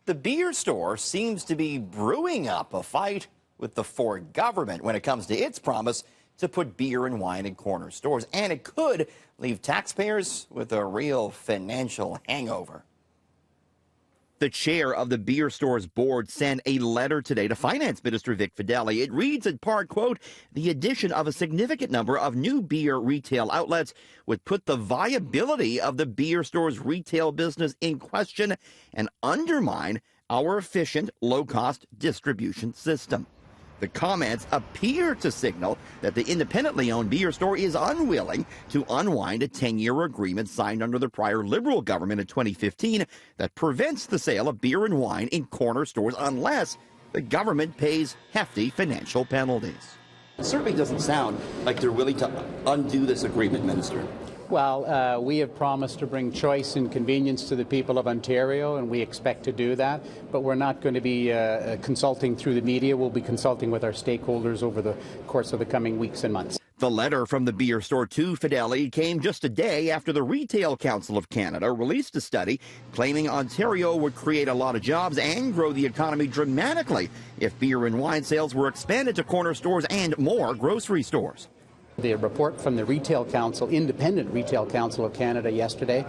the beer store seems to be brewing up a fight with the Ford government when it comes to its promise to put beer and wine in corner stores. And it could leave taxpayers with a real financial hangover. The chair of the beer store's board sent a letter today to Finance Minister Vic Fedeli. It reads in part, quote, the addition of a significant number of new beer retail outlets would put the viability of the beer store's retail business in question and undermine our efficient, low-cost distribution system. The comments appear to signal that the independently owned beer store is unwilling to unwind a 10-year agreement signed under the prior Liberal government in 2015 that prevents the sale of beer and wine in corner stores unless the government pays hefty financial penalties. It certainly doesn't sound like they're willing to undo this agreement, Minister. Well, we have promised to bring choice and convenience to the people of Ontario, and we expect to do that. But we're not going to be consulting through the media. We'll be consulting with our stakeholders over the course of the coming weeks and months. The letter from the beer store to Fedeli came just a day after the Retail Council of Canada released a study claiming Ontario would create a lot of jobs and grow the economy dramatically if beer and wine sales were expanded to corner stores and more grocery stores. The report from the Retail Council, Independent Retail Council of Canada yesterday,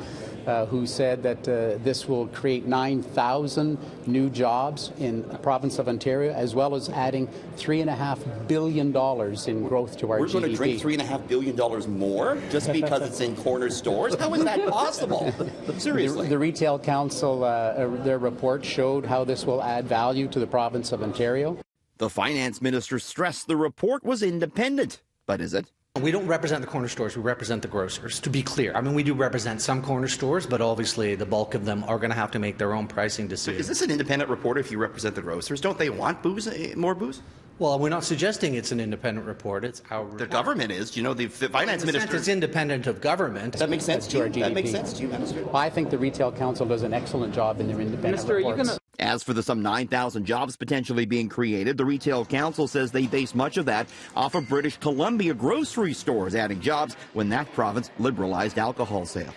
who said that this will create 9,000 new jobs in the province of Ontario, as well as adding $3.5 billion in growth to our GDP. We're going to drink $3.5 billion more just because it's in corner stores? How is that possible? Seriously. The Retail Council, their report showed how this will add value to the province of Ontario. The finance minister stressed the report was independent, but is it? We don't represent the corner stores, we represent the grocers, to be clear. I mean, we do represent some corner stores, but obviously the bulk of them are going to have to make their own pricing decisions. Is this an independent report if you represent the grocers? Don't they want booze, more booze? Well, we're not suggesting it's an independent report. It's our report. The government is. You know, the finance minister. It's independent of government. That makes sense to you? That makes sense to you, Minister? Well, I think the Retail Council does an excellent job in their independent reports. As for the some 9,000 jobs potentially being created, the Retail Council says they base much of that off of British Columbia grocery stores adding jobs when that province liberalized alcohol sales.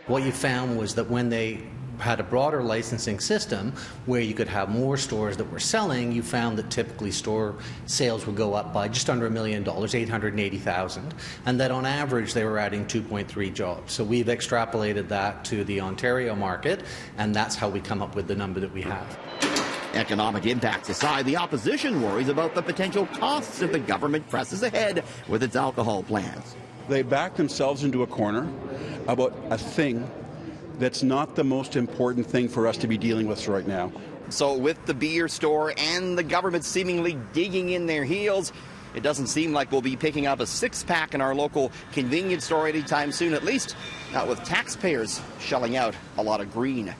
What you found was that when they had a broader licensing system where you could have more stores that were selling, you found that typically store sales would go up by just under $1 million, 880,000, and that on average they were adding 2.3 jobs. So we've extrapolated that to the Ontario market, and that's how we come up with the number that we have. Economic impacts aside, the opposition worries about the potential costs if the government presses ahead with its alcohol plans. They back themselves into a corner about a thing that's not the most important thing for us to be dealing with right now. So with the beer store and the government seemingly digging in their heels, it doesn't seem like we'll be picking up a six-pack in our local convenience store anytime soon, at least not with taxpayers shelling out a lot of green.